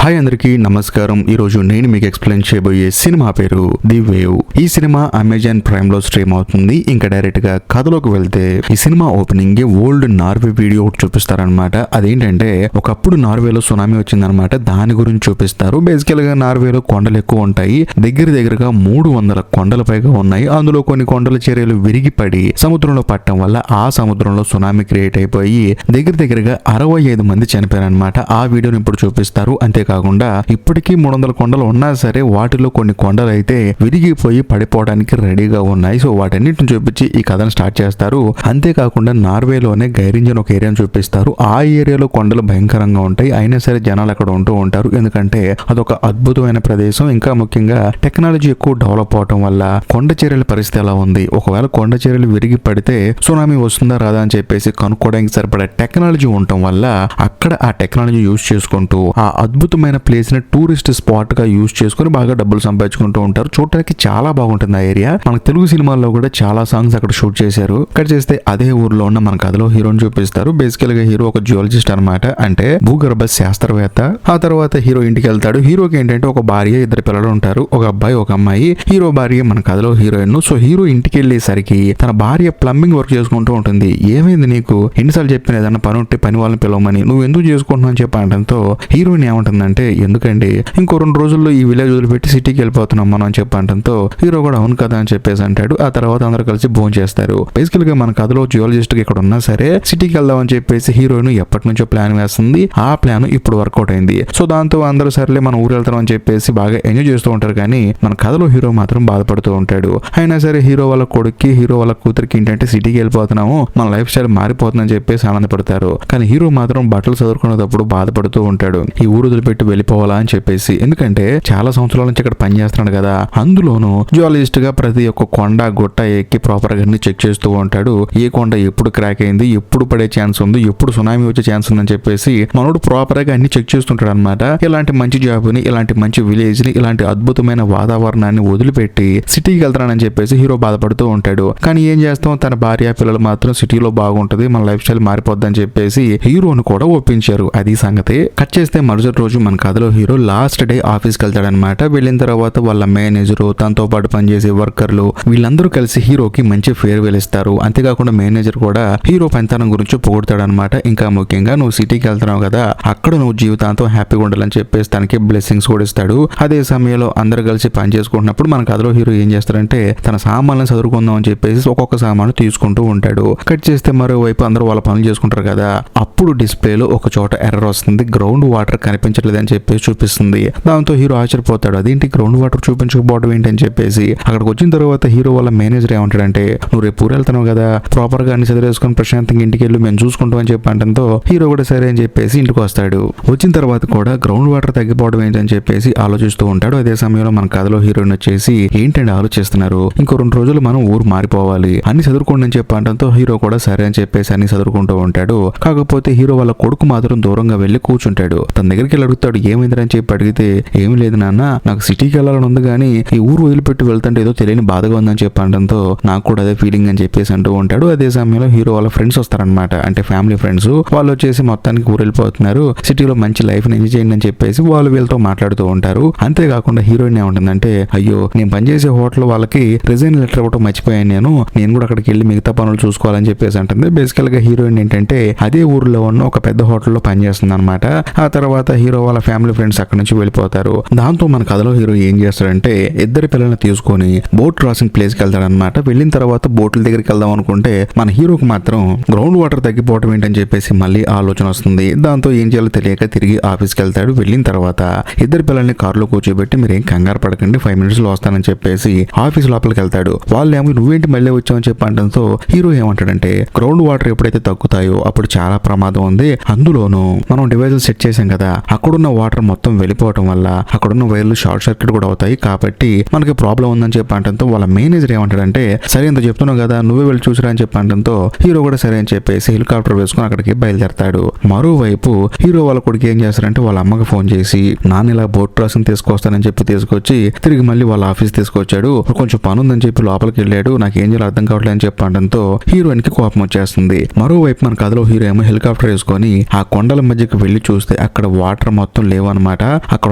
Hi అందరికీ నమస్కారం. ఈరోజు నేను మీకు ఎక్స్ప్లెయిన్ చేయబోయే సినిమా పేరు ది వేవ్. ఈ సినిమా అమెజాన్ ప్రైమ్ లో స్ట్రీమ్ అవుతుంది. ఇంకా డైరెక్ట్ గా కథలోకి వెళ్తే ఈ cinema opening old Norway video ఒకటి చూపిస్తారనమాట. అదేంటంటే ఒకప్పుడు నార్వేలో సునామీ వచ్చిందనమాట. దాని గురించి చూపిస్తారు. బేసికల్ గా నార్వేలో కొండలు ఎక్కువ ఉంటాయి. దగ్గరగా 300 కొండల పైగా ఉన్నాయి. అందులో కొన్ని కొండల చర్యలు విరిగిపడి సముద్రంలో పట్టడం వల్ల ఆ సముద్రంలో సునామీ క్రియేట్ అయిపోయి దగ్గరగా 65 మంది చనిపోయారనమాట. ఆ వీడియోని ఇప్పుడు చూపిస్తారు. అంతేకాకుండా ఇప్పటికీ 300 కొండలు ఉన్నా సరే వాటిలో కొన్ని కొండలు అయితే విరిగిపోయి పడిపోవడానికి రెడీగా ఉన్నాయి. సో వాటన్నిటిని చూపించి ఈ కథను స్టార్ట్ చేస్తారు. అంతేకాకుండా నార్వేలోనే గైరింజన్ ఒక ఏరియాను చూపిస్తారు. ఆ ఏరియాలో కొండలు భయంకరంగా ఉంటాయి. అయినా సరే జనాలు అక్కడ ఉంటూ ఉంటారు. ఎందుకంటే అదొక అద్భుతమైన ప్రదేశం. ఇంకా ముఖ్యంగా టెక్నాలజీ ఎక్కువ డెవలప్ అవటం వల్ల కొండ చర్యల పరిస్థితి ఎలా ఉంది, ఒకవేళ కొండ చర్యలు విరిగి పడితే సునామీ వస్తుందా రాదా అని చెప్పేసి కనుక్కోవడానికి సరిపడే టెక్నాలజీ ఉండటం వల్ల అక్కడ ఆ టెక్నాలజీ యూజ్ చేసుకుంటూ ఆ అద్భుతమైన ప్లేస్ ని టూరిస్ట్ స్పాట్ గా యూజ్ చేసుకుని బాగా డబ్బులు సంపాదించుకుంటూ ఉంటారు. చూడటానికి చాలా బాగుంటుంది ఆ ఏరియా. మన తెలుగు సినిమాల్లో కూడా చాలా సాంగ్స్ అక్కడ షూట్ చేశారు. ఇక్కడ చేస్తే అదే ఊర్లో ఉన్న మన కథలో హీరోని చూపిస్తారు. బేసికల్ గా హీరో ఒక జియాలజిస్ట్ అనమాట, అంటే భూగర్భ శాస్త్రవేత్త. ఆ తర్వాత హీరో ఇంటికి వెళ్తాడు. హీరోకి ఏంటంటే ఒక భార్య, 2 పిల్లలు ఉంటారు, ఒక అబ్బాయి ఒక అమ్మాయి. హీరో భార్య మన కథలో హీరోయిన్. సో హీరో ఇంటికి వెళ్ళేసరికి తన భార్య ప్లంబింగ్ వర్క్ చేసుకుంటూ ఉంటుంది. ఏమైంది నీకు, ఎన్నిసార్లు చెప్పిన ఏదన్నా పని ఉంటే పని వాళ్ళని పిలవమని, నువ్వు ఎందుకు చేసుకుంటున్నావు అని చెప్పడంతో హీరోయిన్ ఏమంటుందంటే, ఎందుకండి ఇంకో 2 రోజుల్లో ఈ విలేజ్ వదిలిపెట్టి సిటీకి వెళ్ళిపోతున్నాం మనం అని చెప్పడంతో హీరో కూడా అవును కదా అని చెప్పేసి అంటాడు. ఆ తర్వాత అందరూ కలిసి భోజనం చేస్తారు. బేసికల్ గా మన కథలో జియాలజిస్ట్ ఇక్కడ ఉన్నా సరే సిటీకి వెళ్దామని చెప్పేసి హీరోయిన్ ఎప్పటి నుంచో ప్లాన్ వేస్తుంది. ఆ ప్లాన్ ఇప్పుడు వర్కౌట్ అయింది. సో దాంతో అందరూ సరేలే మనం ఊరు వెళ్తాం అని చెప్పేసి బాగా ఎంజాయ్ చేస్తూ ఉంటారు. కానీ మన కథలో హీరో మాత్రం బాధపడుతూ ఉంటాడు. అయినా సరే హీరో వాళ్ళ కొడుక్కి, హీరో వాళ్ళ కూతురికి ఏంటంటే సిటీకి వెళ్ళిపోతున్నాము, మన లైఫ్ స్టైల్ మారిపోతుందని చెప్పేసి ఆనందపడతారు. కానీ హీరో మాత్రం బట్టలు చదువుకునేటప్పుడు బాధపడుతూ ఉంటాడు, ఈ ఊరు వదిలిపెట్టి వెళ్ళిపోవాలా అని చెప్పేసి. ఎందుకంటే చాలా సంవత్సరాల నుంచి ఇక్కడ పని చేస్తున్నాడు కదా. అందులోనూ జియాలజిస్ట్ గా ప్రతి ఒక్క కొండ గుట్ట ఎక్కి ప్రాపర్ గా చెక్ చేస్తూ ఉంటాడు. ఏ కొండ ఎప్పుడు క్రాక్ అయింది, ఎప్పుడు పడే ఛాన్స్ ఉంది, ఎప్పుడు సునామీ వచ్చే ఛాన్స్ ఉందని చెప్పేసి మనోడు ప్రాపర్ గా అన్ని చెక్ చేస్తుంటాడు అనమాట. ఇలాంటి మంచి జాబ్ ని, ఇలాంటి మంచి విలేజ్ ని, ఇలాంటి అద్భుతమైన వాతావరణాన్ని వదిలిపెట్టి సిటీకి వెళ్తానని చెప్పేసి హీరో బాధపడుతూ ఉంటాడు. కానీ ఏం చేస్తాం, తన భార్య పిల్లలు మాత్రం సిటీలో బాగుంటది, మన లైఫ్ స్టైల్ మారిపోద్దని చెప్పేసి హీరోను కూడా ఒప్పించారు. అది సంగతి. కట్ చేస్తే మరుసటి రోజు మన కథలో హీరో లాస్ట్ డే ఆఫీస్కి వెళ్తాడనమాట. వెళ్ళిన తర్వాత వాళ్ళ మేనేజరు, తనతో పాటు పనిచేసే వర్కర్లు వీళ్ళందరూ కలిసి హీరోకి మంచి ఫేర్వెల్ ఇస్తారు. అంతేకాకుండా మేనేజర్ కూడా హీరో పనితనం గురించి పొగుడతాడనమాట. ఇంకా ముఖ్యంగా నువ్వు సిటీకి వెళ్తున్నావు కదా, అక్కడ నువ్వు జీవితాంతం హ్యాపీగా ఉండాలని చెప్పేసి తనకి బ్లెస్సింగ్స్ కూడా ఇస్తాడు. అదే సమయంలో అందరు కలిసి పని చేసుకుంటున్నప్పుడు మన కథలో హీరో ఏం చేస్తాడంటే తన సామాన్లను చదువుకుందాం అని చెప్పేసి ఒక్కొక్క సామాను తీసుకుంటూ ఉంటాడు. కట్ చేస్తే మరోవైపు అందరూ వాళ్ళ పనులు చేసుకుంటారు కదా, అప్పుడు డిస్ప్లేలో ఒక చోట ఎర్రర్ వస్తుంది. గ్రౌండ్ వాటర్ కనిపించట్లేదు అని చెప్పేసి చూపిస్తుంది. దాంతో హీరో ఆశ్చర్యపోతాడు, అదేంటి గ్రౌండ్ వాటర్ చూపించకపోవడం ఏంటి అని చెప్పేసి. అక్కడికి వచ్చిన తర్వాత హీరో వాళ్ళ మేనేజర్ ఏమంటాడంటే, నువ్వు రేపు ఊరు వెళ్తున్నావు కదా, ప్రాపర్ గా అన్ని చదివేసుకొని ప్రశాంతంగా ఇంటికి వెళ్ళి మేము చూసుకుంటాం అని చెప్పడంతో హీరో కూడా సరే అని చెప్పేసి ఇంటికి వస్తాడు. వచ్చిన తర్వాత కూడా గ్రౌండ్ వాటర్ తగ్గిపోవడం ఏంటని చెప్పేసి ఆలోచిస్తూ ఉంటాడు. అదే సమయంలో మన కథలో హీరోయిన్ వచ్చేసి, ఏంటంటే ఆలోచిస్తున్నారు, ఇంకో 2 రోజులు మనం ఊరు మారిపోవాలి, అన్ని చదువుకోండి అని చెప్పడంతో హీరో కూడా సరే అని చెప్పేసి అన్ని చదువుకుంటూ ఉంటాడు. కాకపోతే హీరో వాళ్ళ కొడుకు మాత్రం దూరంగా వెళ్లి కూర్చుంటాడు. తన దగ్గరికి వెళ్ళి అడుగుతాడు, ఏమైందని చెప్పి అడిగితే, ఏమి లేదు నాన్న, నాకు సిటీకి వెళ్ళాలని ఉంది కానీ ఈ ఊరు వదిలిపెట్టి వెళ్తుంటే ఏదో తెలియని బాధగా ఉందని చెప్పడంతో నాకు కూడా అదే ఫీలింగ్ అని చెప్పేసి అంటూ ఉంటాడు. అదే సమయంలో హీరో వాళ్ళ ఫ్రెండ్స్ వస్తారనమాట, అంటే ఫ్యామిలీ ఫ్రెండ్స్. వాళ్ళు వచ్చేసి మొత్తానికి ఊరు వెళ్ళిపోతున్నారు, సిటీలో మంచి లైఫ్ ని ఎంజాయ్ చేయండి అని చెప్పేసి వాళ్ళు వీళ్ళతో మాట్లాడుతూ ఉంటారు. అంతేకాకుండా హీరోయిన్ ఏముంటుందంటే, అయ్యో నేను పనిచేసే హోటల్ వాళ్ళకి రిజైన్ లెటర్ ఇవ్వడం మర్చిపోయాను, నేను కూడా అక్కడికి వెళ్ళి మిగతా పనులు చూసుకోవాలని చెప్పేసి అంటుంది. బేసికల్ గా హీరోయిన్ ఏంటంటే అదే ఊర్లో ఉన్న ఒక పెద్ద హోటల్లో పనిచేస్తుంది అనమాట. ఆ తర్వాత హీరో వాళ్ళ ఫ్యామిలీ ఫ్రెండ్స్ అక్కడ నుంచి వెళ్ళిపోతారు. దాంతో మన కథలో హీరో ఏం చేస్తాడంటే 2 పిల్లల్ని తీసుకొని బోట్ క్రాసింగ్ ప్లేస్ కి వెళ్తాడనమాట. వెళ్ళిన తర్వాత బోట్ల దగ్గరికి వెళ్దాం అనుకుంటే మన హీరోకి మాత్రం గ్రౌండ్ వాటర్ తగ్గిపోవడం ఏంటని చెప్పేసి మళ్ళీ ఆలోచన వస్తుంది. దాంతో ఏం చేయాలో తెలియక తిరిగి ఆఫీస్కి వెళ్తాడు. వెళ్ళిన తర్వాత 2 పిల్లల్ని కారులో కూర్చోబెట్టి, మీరేం కంగారు పడకండి, 5 minutes లో వస్తానని చెప్పేసి ఆఫీస్ లోపలికి వెళ్తాడు. వాళ్ళు ఏమో నువ్వేంటి మళ్ళీ వచ్చావని చెప్పడంతో హీరో ఏమంటాడంటే, గ్రౌండ్ వాటర్ ఎప్పుడైతే తగ్గుతాయో అప్పుడు చాలా ప్రమాదం ఉంది, అందులోనూ మనం డివైజెస్ సెట్ చేసాం కదా, అక్కడున్న వాటర్ మొత్తం వెళ్ళిపోవడం వల్ల అక్కడున్న వైర్లు షార్ట్ సర్క్యూట్ కూడా అవుతాయి, కాబట్టి మనకి ప్రాబ్లం ఉందని చెప్పడంతో వాళ్ళ మేనేజర్ ఏమంటాడంటే, సరే ఇంత చెప్తున్నావు కదా, నువ్వే వెళ్ళి చూసిరా అని చెప్పడంతో హీరో కూడా సరే అని చెప్పేసి హెలికాప్టర్ వేసుకుని అక్కడికి బయలుదేరతాడు. మరోవైపు హీరో వాళ్ళ కొడుకు ఏం చేస్తారంటే వాళ్ళ అమ్మకి ఫోన్ చేసి, నాన్న ఇలా బోట్ క్రాసింగ్ తీసుకొస్తానని చెప్పి తీసుకొచ్చి తిరిగి మళ్ళీ వాళ్ళ ఆఫీస్ తీసుకొచ్చాడు, కొంచెం పని ఉందని చెప్పి లోపలికి వెళ్ళాడు, నాకు ఏం చేయాలో అర్థం కావట్లేదు అని చెప్పడంతో హీరోయిన్ కి కోపం వచ్చేస్తుంది. మరోవైపు మన కథలో హీరో ఏమో హెలికాప్టర్ వేసుకొని ఆ కొండల మధ్యకి వెళ్లి చూస్తే అక్కడ వాటర్ మొత్తం మొత్తం లేవు అనమాట. అక్కడ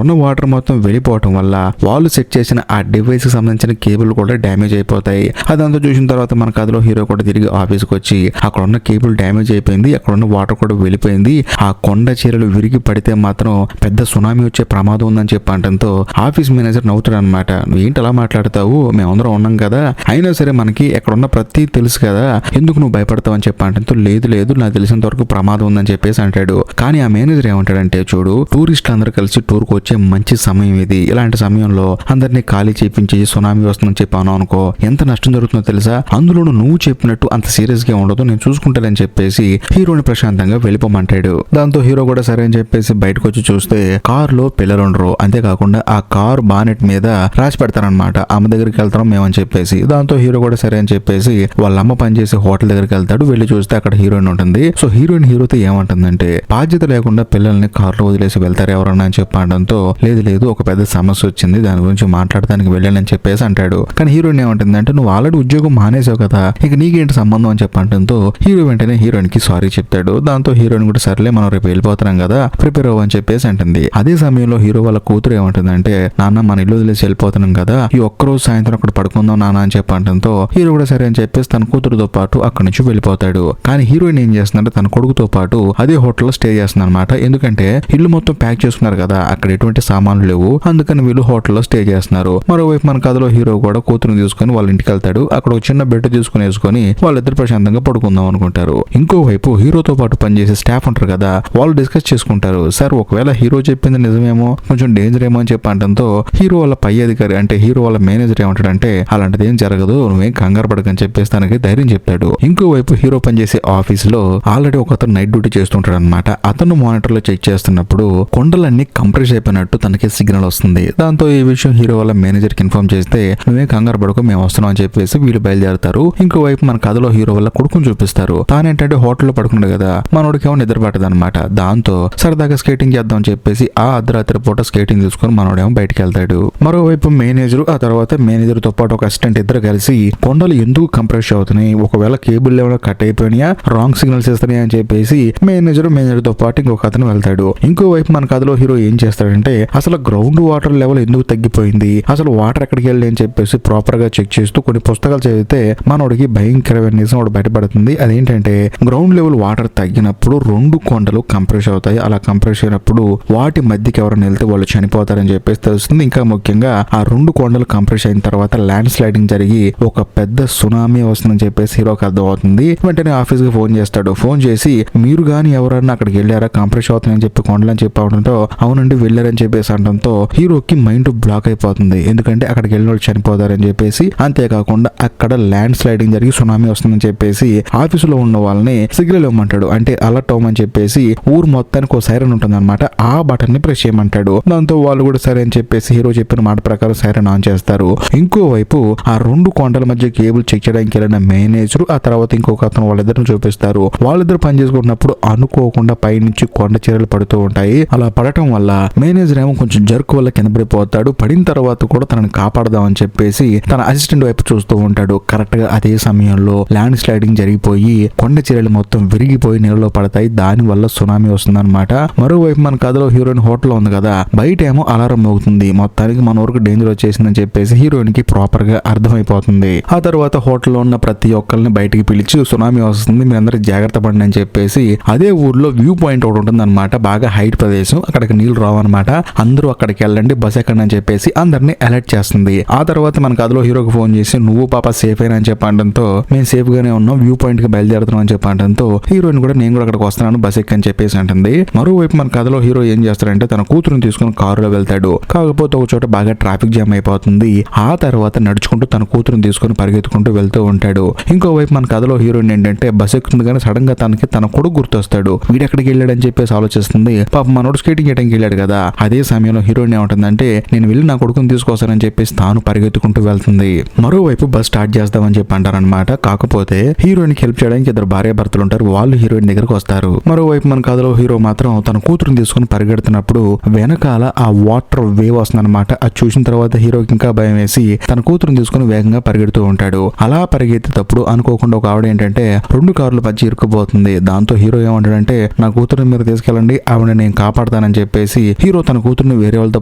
ఉన్న వాటర్ మొత్తం వెళ్ళిపోవటం వల్ల వాళ్ళు సెట్ చేసిన ఆ డివైస్ కి సంబంధించిన కేబుల్ కూడా డ్యామేజ్ అయిపోతాయి. అదంతా చూసిన తర్వాత మన కథలో హీరో కూడా తిరిగి ఆఫీస్కి వచ్చి అక్కడ ఉన్న కేబుల్ డ్యామేజ్ అయిపోయింది, అక్కడ ఉన్న వాటర్ కూడా వెళ్ళిపోయింది, ఆ కొండ చీరలు విరిగి పడితే మాత్రం పెద్ద సునామీ వచ్చే ప్రమాదం ఉందని చెప్పి అనడంతో ఆఫీస్ మేనేజర్ నవ్వుతాడు అనమాట. నువ్వు ఏంటి అలా మాట్లాడతావు, మేమందరం ఉన్నాం కదా, అయినా సరే మనకి ఎక్కడ ఉన్న ప్రతి తెలుసు కదా, ఎందుకు నువ్వు భయపడతావు అని చెప్పి అనడంతో లేదు లేదు నాకు తెలిసినంత వరకు ప్రమాదం ఉందని చెప్పేసి అంటాడు. కానీ ఆ మేనేజర్ ఏమంటాడంటే, చూడు టూరిస్టులు అందరూ కలిసి టూర్కి వచ్చే మంచి సమయం ఇది, ఇలాంటి సమయంలో అందరినీ ఖాళీ చేపించి సునామీ వస్తుందని చెప్పాను అనుకో ఎంత నష్టం జరుగుతుందో తెలుసా, అందులోనూ నువ్వు చెప్పినట్టు అంత సీరియస్ గా ఉండదు, నేను చూసుకుంటానని చెప్పేసి హీరోని ప్రశాంతంగా వెళ్ళిపోమంటాడు. దాంతో హీరో కూడా సరే అని చెప్పేసి బయటకు వచ్చి చూస్తే కార్ లో పిల్లలు ఉండరు, అంతేకాకుండా ఆ కార్ బానెట్ మీద రాసి పెడతారనమాట అమ్మ దగ్గరికి వెళ్తాం మేమని చెప్పేసి. దాంతో హీరో కూడా సరే అని చెప్పేసి వాళ్ళ అమ్మ పనిచేసే హోటల్ దగ్గరికి వెళ్తాడు. వెళ్ళి చూస్తే అక్కడ హీరోయిన్ ఉంటుంది. సో హీరోయిన్ హీరోతో ఏమంటుందంటే, బాధ్యత లేకుండా పిల్లల్ని కార్లో వదిలేసి వెళ్తారు ఎవరన్నా అని చెప్పడంతో లేదు లేదు ఒక పెద్ద సమస్య వచ్చింది, దాని గురించి మాట్లాడడానికి వెళ్ళానని చెప్పేసి అంటాడు. కానీ హీరోయిన్ ఏమంటుందంటే, నువ్వు ఆల్రెడీ ఉద్యోగం మానేసావు కదా, ఇక నీకేంటి సంబంధం అని చెప్పడంతో హీరో వెంటనే హీరోయిన్ కి సారీ చెప్తాడు. దాంతో హీరోయిన్ కూడా సర్లే మనం రేపు వెళ్ళిపోతున్నాం కదా ప్రిపేర్ అవ్వని చెప్పేసి అంటుంది. అదే సమయంలో హీరో వాళ్ళ కూతురు ఏమంటుందంటే, నాన్న మన ఇల్లు వదిలేసి వెళ్ళిపోతున్నాం కదా, ఈ ఒక్కరోజు సాయంత్రం అక్కడ పడుకుందాం నాన్న అని చెప్పడంతో హీరో కూడా సరే అని చెప్పేసి తన కూతురుతో పాటు అక్కడి నుంచి వెళ్ళిపోతాడు. కానీ హీరోయిన్ ఏం చేస్తుందంటే తన కొడుకుతో పాటు అదే హోటల్లో స్టే చేస్తుంది అనమాట. ఎందుకంటే ఇల్లు మొత్తం ప్యాక్ చేసుకున్నారు కదా, అక్కడ ఎటువంటి సామాన్లు లేవు, అందుకని వీళ్ళు హోటల్లో స్టే చేస్తున్నారు. మరోవైపు మన కథలో హీరో కూడా కూతురుని తీసుకుని వాళ్ళ ఇంటికి వెళ్తాడు. అక్కడ ఒక చిన్న బెడ్ తీసుకుని వేసుకొని వాళ్ళిద్దరు ప్రశాంతంగా పడుకుందాం అనుకుంటారు. ఇంకోవైపు హీరోతో పాటు పనిచేసే స్టాఫ్ ఉంటారు కదా, వాళ్ళు డిస్కస్ చేసుకుంటారు. సార్ ఒకవేళ హీరో చెప్పింది నిజమేమో, కొంచెం డేంజర్ ఏమో అని చెప్పడంతో హీరో వాళ్ళ పై అధికారి అంటే హీరో వాళ్ళ మేనేజర్ ఏమంటాడంటే, అలాంటిది ఏం జరగదు, నువ్వేం కంగారు పడకని చెప్పేసి తనకి ధైర్యం చెప్తాడు. ఇంకోవైపు హీరో పనిచేసే ఆఫీస్ లో ఆల్రెడీ ఒకతను నైట్ డ్యూటీ చేస్తుంటాడు అనమాట. అతను మానిటర్ లో చెక్ చేస్తున్నప్పుడు కొండలన్నీ కంప్రెస్ అయిపోయినట్టు తనకి సిగ్నల్ వస్తుంది. దాంతో ఈ విషయం హీరో వాళ్ళ మేనేజర్ కి ఇన్ఫార్మ్ చేస్తే, నువ్వేం కంగారు పడకు మేము వస్తున్నాం అని చెప్పేసి వీళ్ళు బయలుదేరుతారు. ఇంకోవైపు మన కథలో హీరో వాళ్ళ కొడుకుని చూపిస్తారు. తానేంటంటే హోటల్లో పడుకున్నాడు కదా, మనోడికి ఏమో నిద్ర పట్టదు అనమాట. దాంతో సరదాగా స్కేటింగ్ చేద్దాం అని చెప్పేసి ఆ అర్ధరాత్రి పూట స్కేటింగ్ తీసుకుని మనోడేమో బయటికి వెళ్తాడు. మరోవైపు మేనేజర్ ఆ తర్వాత మేనేజర్ తో పాటు ఒక అసిస్టెంట్ ఇద్దరు కలిసి కొండలు ఎందుకు కంప్రెస్ అవుతున్నాయి, ఒకవేళ కేబుల్ ఏమైనా కట్ అయిపోయినాయా, రాంగ్ సిగ్నల్స్ ఇస్తున్నాయా అని చెప్పేసి మేనేజర్ తో పాటు ఇంకొక అతను వెళ్తాడు. ఇంకోవైపు మన కథలో హీరో ఏం చేస్తాడంటే, అసలు గ్రౌండ్ వాటర్ లెవెల్ ఎందుకు తగ్గిపోయింది, అసలు వాటర్ ఎక్కడికి వెళ్ళి అని చెప్పేసి ప్రాపర్ గా చెక్ చేస్తూ కొన్ని పుస్తకాలు చదివితే మనోడికి భయంకరమైన నిజం ఒకటి బయటపడుతుంది. అదేంటంటే గ్రౌండ్ లెవెల్ వాటర్ తగ్గినప్పుడు రెండు కొండలు కంప్రెస్ అవుతాయి, అలా కంప్రెస్ అయినప్పుడు వాటి మధ్యకి ఎవరైనా వెళ్తే వాళ్ళు చనిపోతారని చెప్పేసి తెలుస్తుంది. ఇంకా ముఖ్యంగా ఆ రెండు కొండలు కంప్రెస్ అయిన తర్వాత ల్యాండ్ స్లైడింగ్ జరిగి ఒక పెద్ద సునామీ వస్తుందని చెప్పేసి హీరోకి అర్థం అవుతుంది. వెంటనే ఆఫీస్ కి ఫోన్ చేస్తాడు. ఫోన్ చేసి, మీరు గానీ ఎవరన్నా అక్కడికి వెళ్ళారా కంప్రెస్ అవుతుందని చెప్పి కొండలని చెప్పడంతో అవునండి వెళ్ళారని చెప్పేసి అనడంతో హీరోకి మైండ్ బ్లాక్ అయిపోతుంది. ఎందుకంటే అక్కడికి వెళ్ళిన వాళ్ళు చనిపోతారని చెప్పేసి, అంతేకాకుండా అక్కడ ల్యాండ్ స్లైడింగ్ జరిగి సునామీ వస్తుందని చెప్పేసి ఆఫీసులో ఉన్న వాళ్ళని సిగ్నల్ ఇవ్వమంటాడు. అంటే అలర్ట్ అవ్వమని చెప్పేసి ఊరు మొత్తానికి ఒక సైరన్ ఉంటుంది అనమాట, ఆ బటన్ ని ప్రెస్ చేయమంటాడు. దాంతో వాళ్ళు కూడా సరే అని చెప్పేసి హీరో చెప్పిన మాట ప్రకారం సైరన్ ఆన్ చేస్తారు. ఇంకోవైపు ఆ రెండు కొండల మధ్య కేబుల్ చెక్ చేయడానికి వెళ్ళిన మేనేజర్ ఆ తర్వాత ఇంకొక అతను వాళ్ళిద్దరిని చూపిస్తారు. వాళ్ళిద్దరు పని చేసుకుంటున్నప్పుడు అనుకోకుండా పైనుంచి కొండ చీరలు పడుతూ ఉంటాయి. అలా పడటం వల్ల మేనేజర్ ఏమో కొంచెం జర్క్ వల్ల కింద పడిపోతాడు. పడిన తర్వాత కూడా తనని కాపాడదామని చెప్పేసి తన అసిస్టెంట్ వైపు చూస్తూ ఉంటాడు. కరెక్ట్ గా అదే సమయంలో ల్యాండ్ స్లైడింగ్ జరిగిపోయి కొండ చీరలు మొత్తం విరిగిపోయి నీళ్ళలో పడతాయి. దాని వల్ల సునామీ వస్తుందన్నమాట. మరోవైపు మన కథలో హీరోయిన్ హోటల్ ఉంది కదా, బయట ఏమో అలారం మోగుతుంది. మొత్తానికి మన వరకు డేంజర్ వచ్చేసిందని చెప్పేసి హీరోయిన్ కి ప్రాపర్ గా అర్థమైపోతుంది. ఆ తర్వాత హోటల్లో ఉన్న ప్రతి ఒక్కరిని బయటికి పిలిచి సునామీ వస్తుంది మీరందరూ జాగ్రత్త పడండి అని చెప్పేసి, అదే ఊర్లో వ్యూ పాయింట్ ఒకటి ఉంటుంది అనమాట, బాగా హైట్ ప్రదేశం, అక్కడికి నీళ్లు రావన్నమాట, అందరూ అక్కడికి వెళ్ళండి బస్ ఎక్కండి అని చెప్పేసి అందరినీ అలర్ట్ చేస్తుంది. ఆ తర్వాత మన కథలో హీరోకి ఫోన్ చేసి, నువ్వు పాప సేఫ్ అయినా అని చెప్పడంతో మేము సేఫ్ గానే ఉన్నాం, వ్యూ పాయింట్ కి బయలుదేరుతున్నాం అని చెప్పడంతో హీరోయిన్ కూడా నేను కూడా అక్కడికి వస్తున్నాను బస్ ఎక్కని చెప్పేసి అంటుంది. మరోవైపు మన కథలో హీరో ఏం చేస్తాడంటే తన కూతురుని తీసుకుని కారులో వెళ్తాడు. కాకపోతే ఒక చోట బాగా ట్రాఫిక్ జామ్ అయిపోతుంది. ఆ తర్వాత నడుచుకుంటూ తన కూతురుని తీసుకుని పరిగెత్తుకుంటూ వెళ్తూ ఉంటాడు. ఇంకోవైపు మన కథలో హీరోయిన్ ఏంటంటే బస్ ఎక్కుతుంది కానీ సడన్ గా తనకి తన కొడుకు గుర్తొస్తాడు. వీడు ఎక్కడికి వెళ్ళాడని చెప్పేసి ఆలోచిస్తుంది. పాప మనోడు స్కేటింగ్ చేయడానికి వెళ్ళాడు కదా. అదే సమయంలో హీరోయిన్ ఏమంటుందంటే, నేను వెళ్ళి నా కొడుకుని తీసుకొస్తానని చెప్పేసి తాను పరిగెత్తుకుంటూ వెళ్తుంది. మరోవైపు బస్ స్టార్ట్ చేద్దామని చెప్పి అంటారనమాట. కాకపోతే హీరోయిన్ కి హెల్ప్ చేయడానికి ఇద్దరు భార్య భర్తలు ఉంటారు. వాళ్ళు హీరోయిన్ దగ్గరకు వస్తారు. మరోవైపు మన కథలో హీరో మాత్రం తన కూతురుని తీసుకుని పరిగెడుతున్నప్పుడు వెనకాల ఆ వాటర్ వేవ్ వస్తుందన్నమాట. అది చూసిన తర్వాత హీరోకి ఇంకా భయం వేసి తన కూతురుని తీసుకుని వేగంగా పరిగెడుతూ ఉంటాడు. అలా పరిగెత్తేటప్పుడు అనుకోకుండా ఒక ఆవిడ ఏంటంటే రెండు కార్లు మధ్య ఇరుక్కుపోతుంది. దాంతో హీరో ఏమంటాడంటే, నా కూతురుని మీరు తీసుకెళ్ళండి, ఆవిడ నేను కాపాడుతాను కాపాడతానని చెప్పేసి హీరో తన కూతుర్ని వేరే వాళ్ళతో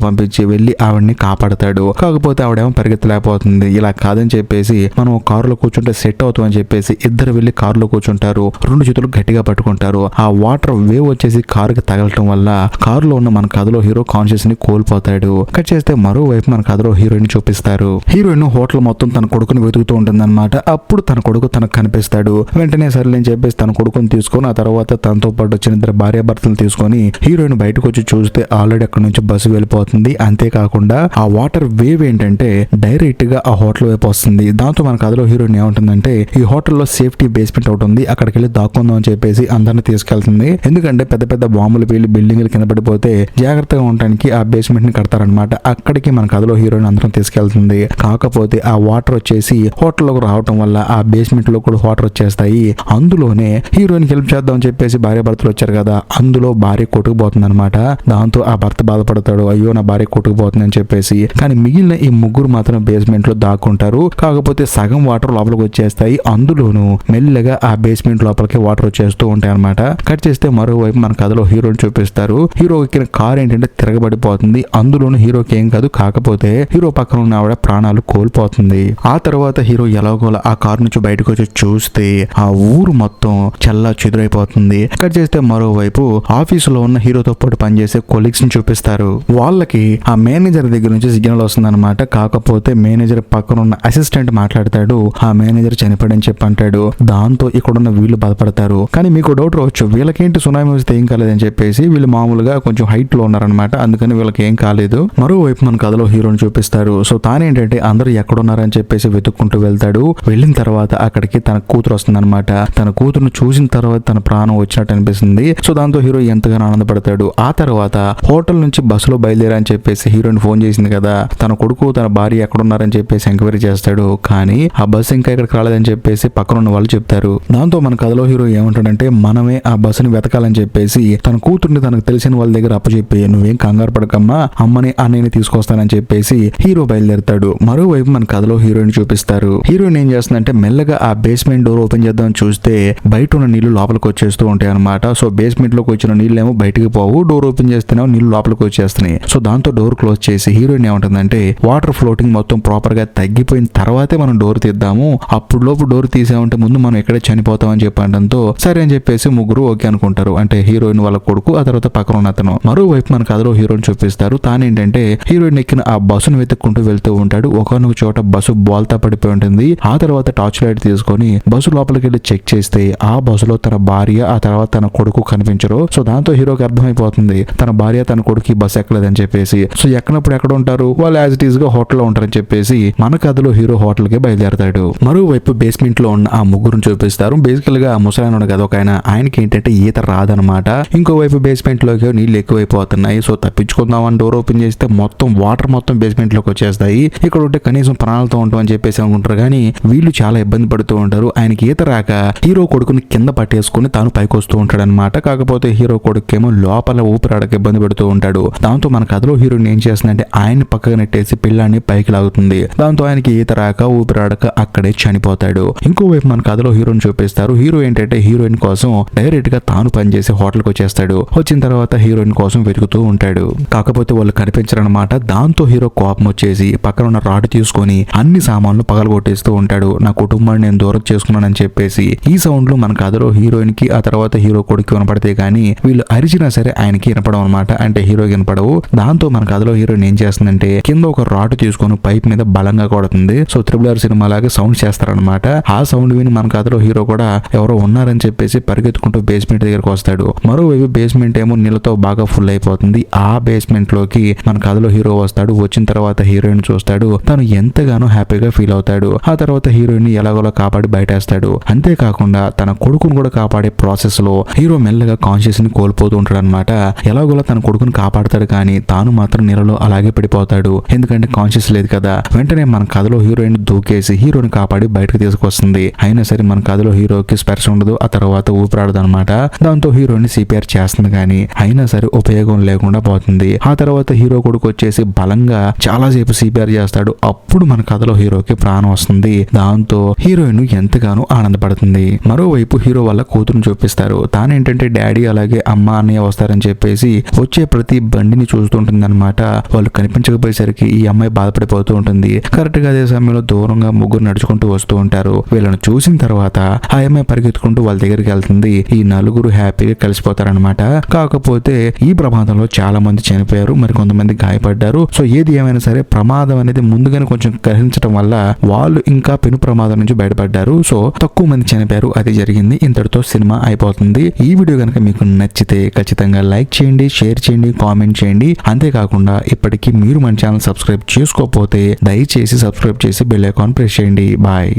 పంపించి వెళ్లి ఆవిడ్ని కాపాడతాడు. కాకపోతే ఆవిడేమో పరిగెత్తలేకపోతుంది. ఇలా కాదని చెప్పేసి మనం కారులో కూర్చుంటే సెట్ అవుతామని చెప్పేసి ఇద్దరు వెళ్లి కారులో కూర్చుంటారు. రెండు చేతులు గట్టిగా పట్టుకుంటారు. ఆ వాటర్ వేవ్ వచ్చేసి కారుకి తగలటం వల్ల కారులో ఉన్న మన కథలో హీరో కాన్షియస్ ని కోల్పోతాడు. కట్ చేస్తే మరోవైపు మన కథలో హీరోయిన్ చూపిస్తారు. హీరోయిన్ హోటల్ మొత్తం తన కొడుకుని వెతుకుతూ ఉంటుందన్నమాట. అప్పుడు తన కొడుకు తనకు కనిపిస్తాడు. వెంటనే సరేలేని చెప్పేసి తన కొడుకుని తీసుకొని ఆ తర్వాత తనతో పాటు వచ్చిన ఇద్దరు భార్యాభర్తలు తీసుకొని హీరోయిన్ బయటకు వచ్చి చూస్తే ఆల్రెడీ అక్కడ నుంచి బస్సు వెళ్ళిపోతుంది. అంతేకాకుండా ఆ వాటర్ వేవ్ ఏంటంటే డైరెక్ట్ గా ఆ హోటల్ వైపు వస్తుంది. దాంతో మన కథలో హీరోయిన్ ఏముంటుందంటే ఈ హోటల్లో సేఫ్టీ బేస్మెంట్ ఒకటి ఉంది, అక్కడికి వెళ్ళి దాక్కుందాం అని చెప్పేసి అందరిని తీసుకెళ్తుంది. ఎందుకంటే పెద్ద పెద్ద బాంబులు పేలి బిల్డింగ్లు కింద పడిపోతే జాగ్రత్తగా ఉండడానికి ఆ బేస్మెంట్ ని కడతారనమాట. అక్కడికి మన కథలో హీరోయిన్ అందరం తీసుకెళ్తుంది. కాకపోతే ఆ వాటర్ వచ్చేసి హోటల్లోకి రావటం వల్ల ఆ బేస్మెంట్ లో కూడా వాటర్ వచ్చేస్తాయి. అందులోనే హీరోయిన్ హెల్ప్ చేద్దాం అని చెప్పేసి భార్య భర్తలు వచ్చారు కదా, అందులో భార్య కొట్టుకుపోతుంది అనమాట. దాంతో ఆ భర్త బాధపడతాడు, అయ్యో నా భార్య కొట్టుకుపోతుంది అని చెప్పేసి. కానీ మిగిలిన ఈ ముగ్గురు మాత్రం బేస్మెంట్ లో దాక్కుంటారు. కాకపోతే సగం వాటర్ లోపలికి వచ్చేస్తాయి. అందులోనూ మెల్లగా ఆ బేస్మెంట్ లోపలికి వాటర్ వచ్చేస్తూ ఉంటాయి అనమాట. కట్ చేస్తే మరోవైపు మన కథలో హీరోని చూపిస్తారు. హీరో ఎక్కిన కార్ ఏంటంటే తిరగబడిపోతుంది. అందులోనూ హీరోకి ఏం కాదు, కాకపోతే హీరో పక్కన ఉన్న ఆవిడ ప్రాణాలు కోల్పోతుంది. ఆ తర్వాత హీరో ఎలాగోలా ఆ కారు నుంచి బయటకు వచ్చి చూస్తే ఆ ఊరు మొత్తం చల్లా చెదురైపోతుంది. కట్ చేస్తే మరోవైపు ఆఫీసులో ఉన్న హీరోతో పాటు పనిచేసే కొలీగ్స్ ని చూపిస్తారు. వాళ్ళకి ఆ మేనేజర్ దగ్గర నుంచి సిగ్నల్ వస్తుంది అనమాట. కాకపోతే మేనేజర్ పక్కన ఉన్న అసిస్టెంట్ మాట్లాడతాడు, ఆ మేనేజర్ చనిపోయాడని చెప్పి అంటాడు. దాంతో ఇక్కడున్న వీళ్ళు బాధపడతారు. కానీ మీకు డౌట్ రావచ్చు, వీళ్ళకేంటి సునామీ వస్తే ఏం కాలేదని చెప్పేసి. వీళ్ళు మామూలుగా కొంచెం హైట్ లో ఉన్నారనమాట, అందుకని వీళ్ళకి ఏం కాలేదు. మరోవైపు మన కథలో హీరోని చూపిస్తారు. సో తానేంటంటే అందరూ ఎక్కడున్నారని చెప్పేసి వెతుక్కుంటూ వెళ్తాడు. వెళ్ళిన తర్వాత అక్కడికి తన కూతురు వస్తుందన్నమాట. తన కూతురును చూసిన తర్వాత తన ప్రాణం వచ్చినట్టు అనిపిస్తుంది. సో దాంతో హీరో ఎంతగానో ఆనందపడతాడు. ఆ తర్వాత హోటల్ నుంచి బస్సులో బయలుదేరని చెప్పేసి హీరోయిన్ ఫోన్ చేసింది కదా, తన కొడుకు తన భార్య ఎక్కడున్నారని చెప్పేసి ఎంక్వైరీ చేస్తాడు. కానీ ఆ బస్సు ఇంకా ఇక్కడికి రాలేదని చెప్పేసి పక్కన ఉన్న వాళ్ళు చెప్తారు. దాంతో మన కథలో హీరో ఏమంటాడంటే మనమే ఆ బస్సుని వెతకాలని చెప్పేసి తన కూతుర్ని తనకు తెలిసిన వాళ్ళ దగ్గర అప్పచెప్పి నువ్వేం కంగారు పడకమ్మా, అమ్మని అన్నయ్యని తీసుకొస్తానని చెప్పేసి హీరో బయలుదేరతాడు. మరోవైపు మన కథలో హీరోయిన్ చూపిస్తారు. హీరోయిన్ ఏం చేస్తుందంటే మెల్లగా ఆ బేస్మెంట్ డోర్ ఓపెన్ చేద్దాం చూస్తే బయట ఉన్న నీళ్లు లోపలికి వచ్చేస్తూ ఉంటాయి అనమాట. సో బేస్మెంట్ లోకి వచ్చిన నీళ్ళు ఏమో బయటికి పోవు, డోర్ ఓపెన్ చేస్తేనే నీళ్లు లోపలికి వచ్చేస్తున్నాయి. సో దాంతో డోర్ క్లోజ్ చేసి హీరోయిన్ ఏమంటుందంటే వాటర్ ఫ్లోటింగ్ మొత్తం ప్రాపర్ గా తగ్గిపోయిన తర్వాతే మనం డోర్ తీద్దాము, అప్పుడు లోపు డోర్ తీసామంటే ముందు మనం ఎక్కడే చనిపోతాం అని చెప్పడంతో సరే అని చెప్పేసి ముగ్గురు ఓకే అనుకుంటారు. అంటే హీరోయిన్ వాళ్ళ కొడుకు, ఆ తర్వాత పక్కన ఉన్న అతను. మరోవైపు మన కథలో హీరోయిన్ చూపిస్తారు. తానేంటంటే హీరోయిన్ ఎక్కిన ఆ బస్సును వెతుక్కుంటూ వెళ్తూ ఉంటాడు. ఒకనొక చోట బస్సు బోల్తా పడిపోయి ఉంటుంది. ఆ తర్వాత టార్చ్ లైట్ తీసుకొని బస్సు లోపలికి వెళ్ళి చెక్ చేస్తే ఆ బస్సులో తన భార్య ఆ తర్వాత తన కొడుకు కనిపించరు. సో దాంతో హీరోకి అర్థమైపోతుంది తన భార్య తన కొడుకు బస్సు ఎక్కలేదని చెప్పేసి. సో ఎక్కనప్పుడు ఎక్కడ ఉంటారు వాళ్ళు, యాజ్ ఇట్ ఈస్ గా హోటల్లో ఉంటారని చెప్పేసి మన కథలో హీరో హోటల్ కి బయలుదేరతాడు. మరోవైపు బేస్మెంట్ లో ఉన్న ఆ ముగ్గురుని చూపిస్తారు. బేసికల్ గా ఆ ముసలాయన కదా ఒక ఆయనకి ఏంటంటే ఈత రాదనమాట. ఇంకోవైపు బేస్మెంట్ లోకి నీళ్లు ఎక్కువైపోతున్నాయి. సో తప్పించుకుందామని డోర్ ఓపెన్ చేస్తే మొత్తం వాటర్ మొత్తం బేస్మెంట్ లోకి వచ్చేస్తాయి. ఇక్కడ ఉంటే కనీసం ప్రాణాలతో ఉంటాం అని చెప్పేసి అనుకుంటారు. కానీ వీళ్ళు చాలా ఇబ్బంది పడుతూ ఉంటారు. ఆయనకి ఈత రాక హీరో కొడుకుని కింద పట్టేసుకుని తాను పైకి వస్తూ ఉంటాడు అనమాట. కాకపోతే హీరో కొడుకేమో లోపల ఊపిరాడక ఇబ్బంది పెడుతూ ఉంటాడు. దాంతో మన కథలో హీరోయిన్ ఏం చేస్తుందంటే ఆయన్ని పక్కకు నెట్టేసి పిల్లాన్ని పైకి లాగుతుంది. దాంతో ఆయనకి ఈత రాక ఊపిరాడక అక్కడే చనిపోతాడు. ఇంకోవైపు మన కథలో హీరోని చూపిస్తారు. హీరో ఏంటంటే హీరోయిన్ కోసం డైరెక్ట్ గా తాను పనిచేసి హోటల్ కి వచ్చేస్తాడు. వచ్చిన తర్వాత హీరోయిన్ కోసం వెతుకుతూ ఉంటాడు. కాకపోతే వాళ్ళు కనిపించరనమాట. దాంతో హీరో కోపం వచ్చేసి పక్కన ఉన్న రాడ్ తీసుకొని అన్ని సామాన్లు పగలగొట్టేస్తూ ఉంటాడు. నా కుటుంబాన్ని నేను దూరం చేసుకున్నానని చెప్పేసి. ఈ సౌండ్లు మన కథలో హీరోయిన్ కి ఆ తర్వాత హీరో కొడుకు వినపడితే గానీ వీళ్ళు అరిచినా సరే ఆయనకి వినపడవు అనమాట. అంటే హీరో వినపడవు. దాంతో మన కథలో హీరోయిన్ ఏం చేస్తుందంటే కింద ఒక రాడ్ తీసుకొని పైప్ మీద బలంగా కొడుతుంది. సో త్రిబుల్ సినిమా లాగా సౌండ్ చేస్తారనమాట. ఆ సౌండ్ విని మన కథలో హీరో కూడా ఎవరో ఉన్నారని చెప్పేసి పరిగెత్తుకుంటూ బేస్మెంట్ దగ్గరకు వస్తాడు. మరోవైపు బేస్మెంట్ ఏమో నీళ్ళతో బాగా ఫుల్ అయిపోతుంది. ఆ బేస్మెంట్ లోకి మన కథలో హీరో వస్తాడు. వచ్చిన తర్వాత హీరోయిన్ చూస్తాడు. తను ఎంతగానో హ్యాపీగా ఫీల్ అవుతాడు. ఆ తర్వాత హీరోయిన్ ఎలాగోలా కాపాడి బయటేస్తాడు. అంతేకాకుండా తన కొడుకును కూడా కాపాడే ప్రాసెస్ లో హీరో మెల్లగా కాన్షియస్ ని కోల్పోతూ ఉంటాడు అనమాట. ఎలాగోలా తన కొడుకుని కాపాడతాడు కానీ తాను మాత్రం నీళ్ళలో అలాగే పడిపోతాడు. ఎందుకంటే కాన్షియస్ లేదు కదా. వెంటనే మన కథలో హీరోయిన్ దూకేసి హీరోని కాపాడి బయటకు తీసుకొస్తుంది. అయినా సరే మన కథలో హీరోకి స్పర్శ ఉండదు. ఆ తర్వాత ఊపిరాడదు అనమాట. దాంతో హీరోయిన్ సిపిఆర్ చేస్తుంది కానీ అయినా సరే ఉపయోగం లేకుండా పోతుంది. ఆ తర్వాత హీరో కొడుకు వచ్చేసి బలంగా చాలా సేపు సిపిఆర్ చేస్తాడు. అప్పుడు మన కథలో హీరోకి ప్రాణం వస్తుంది. దాంతో హీరోయిన్ ఎంతగానో ఆనందపడుతుంది. మరోవైపు హీరో వాళ్ళ కూతురుని చూపిస్తారు. తానేంటంటే డాడీ అలాగే అమ్మ అన్నయ్య వస్తారని చెప్పి చెప్పేసి వచ్చే ప్రతి బండిని చూస్తుంటుంది అనమాట. వాళ్ళు కనిపించకపోయేసరికి ఈ అమ్మాయి బాధపడిపోతూ ఉంటుంది. కరెక్ట్ గా అదే సమయంలో దూరంగా ముగ్గురు నడుచుకుంటూ వస్తూ ఉంటారు. వీళ్ళని చూసిన తర్వాత ఆ అమ్మాయి పరిగెత్తుకుంటూ వాళ్ళ దగ్గరికి వెళ్తుంది. ఈ నలుగురు హ్యాపీగా కలిసిపోతారనమాట. కాకపోతే ఈ ప్రమాదంలో చాలా మంది చనిపోయారు, మరి కొంతమంది గాయపడ్డారు. సో ఏది ఏమైనా సరే ప్రమాదం అనేది ముందుగానే కొంచెం గ్రహించడం వల్ల వాళ్ళు ఇంకా పెను ప్రమాదం నుంచి బయటపడ్డారు. సో తక్కువ మంది చనిపోయారు. అది జరిగింది. ఇంతటితో సినిమా అయిపోతుంది. ఈ వీడియో కనుక మీకు నచ్చితే ఖచ్చితంగా లైక్ చేయండి, షేర్ చేయండి, కామెంట్ చేయండి. అంతేకాకుండా ఇప్పటికీ మీరు మన ఛానల్ సబ్స్క్రైబ్ చేసుకోకపోతే దయచేసి సబ్స్క్రైబ్ చేసి బెల్ ఐకాన్ ప్రెస్ చేయండి. బాయ్.